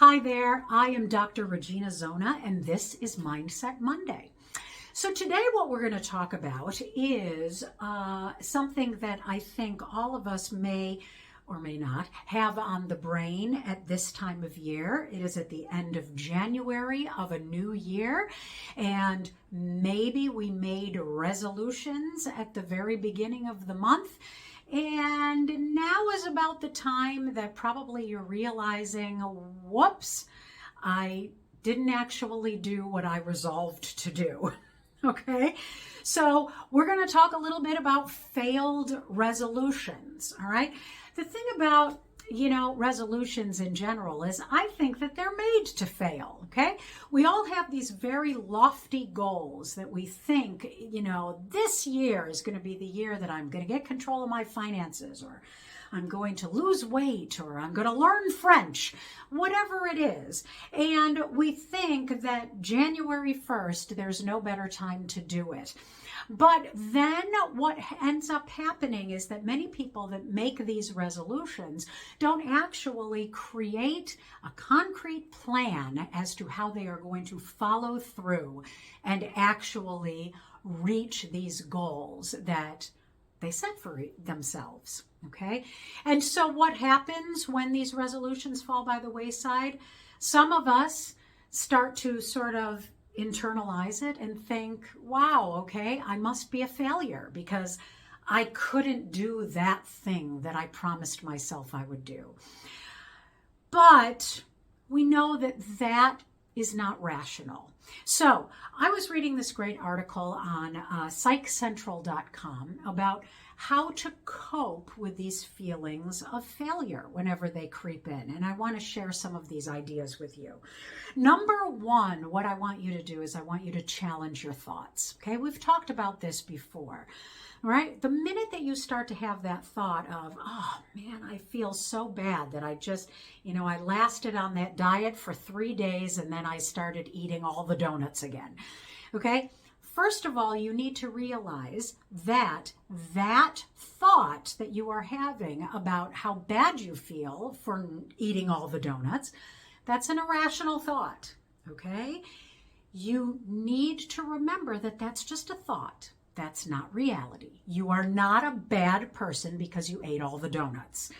Hi there, I am Dr. Regina Zona, and this is Mindset Monday. So today what we're going to talk about is something that I think all of us may or may not have on the brain at this time of year. It is at the end of January of a new year, and maybe we made resolutions at the very beginning of the month. And now is about the time that probably you're realizing, whoops, I didn't actually do what I resolved to do. Okay, so we're going to talk a little bit about failed resolutions. All right, the thing about resolutions in general is I think that they're made to fail. Okay, we all have these very lofty goals that we think, this year is going to be the year that I'm going to get control of my finances, or I'm going to lose weight, or I'm going to learn French, whatever it is. And we think that January 1st, there's no better time to do it. But then what ends up happening is that many people that make these resolutions don't actually create a concrete plan as to how they are going to follow through and actually reach these goals that they set for themselves. Okay. And so what happens when these resolutions fall by the wayside? Some of us start to sort of internalize it and think, wow, okay, I must be a failure because I couldn't do that thing that I promised myself I would do. But we know that that is not rational. So I was reading this great article on psychcentral.com about how to cope with these feelings of failure whenever they creep in. And I want to share some of these ideas with you. Number one, what I want you to do is I want you to challenge your thoughts. Okay, we've talked about this before. Right? The minute that you start to have that thought of, oh man, I feel so bad that I just, I lasted on that diet for 3 days and then I started eating all the donuts again. Okay? First of all, you need to realize that that thought that you are having about how bad you feel for eating all the donuts, that's an irrational thought. Okay? You need to remember that that's just a thought. That's not reality. You are not a bad person because you ate all the donuts.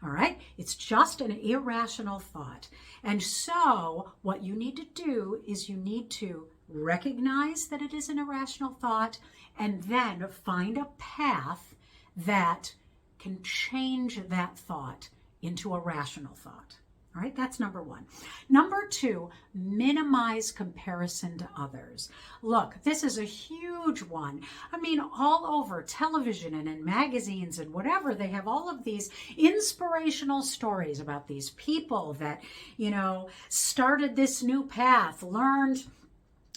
All right? It's just an irrational thought. And so what you need to do is you need to recognize that it is an irrational thought and then find a path that can change that thought into a rational thought. All right, that's number one. Number two, minimize comparison to others. Look, this is a huge one. I mean, all over television and in magazines and whatever, they have all of these inspirational stories about these people that, started this new path, learned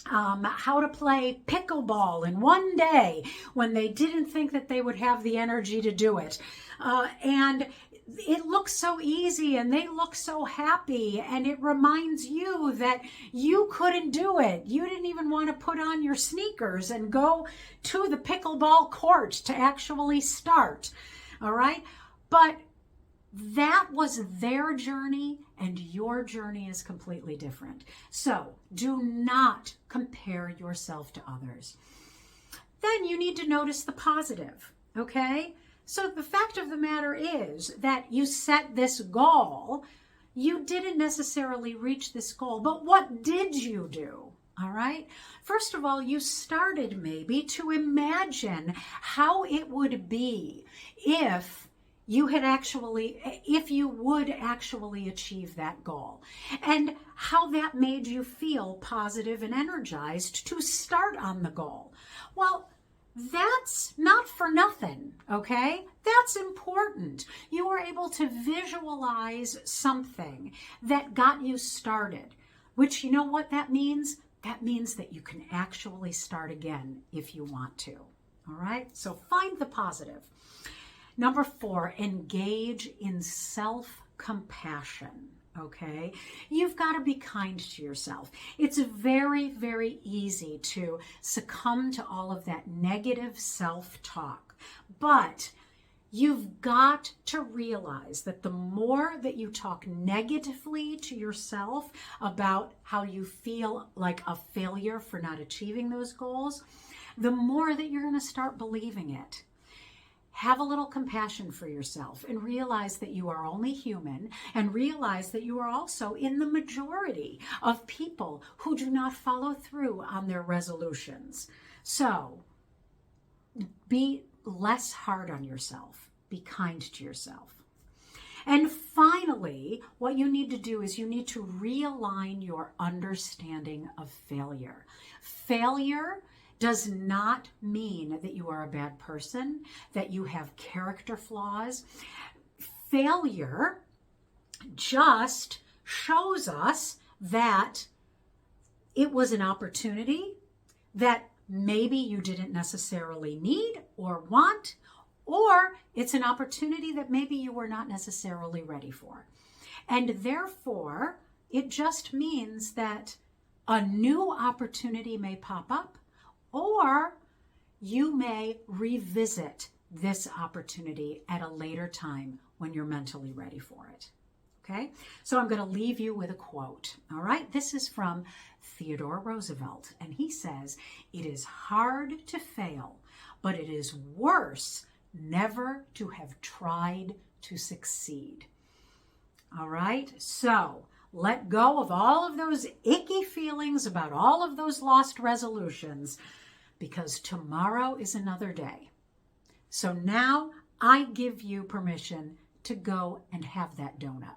how to play pickleball in one day when they didn't think that they would have the energy to do it. And it looks so easy and they look so happy, and it reminds you that you couldn't do it. You didn't even want to put on your sneakers and go to the pickleball court to actually start. All right? But that was their journey and your journey is completely different. So do not compare yourself to others. Then you need to notice the positive. Okay? So the fact of the matter is that you set this goal. You didn't necessarily reach this goal, but what did you do? All right. First of all, you started maybe to imagine how it would be if you would actually achieve that goal, and how that made you feel positive and energized to start on the goal. Well, that's not for nothing, okay? That's important. You were able to visualize something that got you started, which, you know what that means? That means that you can actually start again if you want to, all right? So find the positive. Number 4, engage in self-compassion. Okay, you've got to be kind to yourself. It's very, very easy to succumb to all of that negative self-talk, but You've got to realize that the more that you talk negatively to yourself about how you feel like a failure for not achieving those goals, the more that you're going to start believing it. Have a little compassion for yourself and realize that you are only human, and realize that you are also in the majority of people who do not follow through on their resolutions. So be less hard on yourself. Be kind to yourself. And finally, what you need to do is you need to realign your understanding of failure. Failure does not mean that you are a bad person, that you have character flaws. Failure just shows us that it was an opportunity that maybe you didn't necessarily need or want, or it's an opportunity that maybe you were not necessarily ready for. And therefore, it just means that a new opportunity may pop up, or you may revisit this opportunity at a later time when you're mentally ready for it. Okay? So I'm going to leave you with a quote. All right? This is from Theodore Roosevelt. And he says, "It is hard to fail, but it is worse never to have tried to succeed." All right? So let go of all of those icky feelings about all of those lost resolutions, because tomorrow is another day. So now I give you permission to go and have that donut.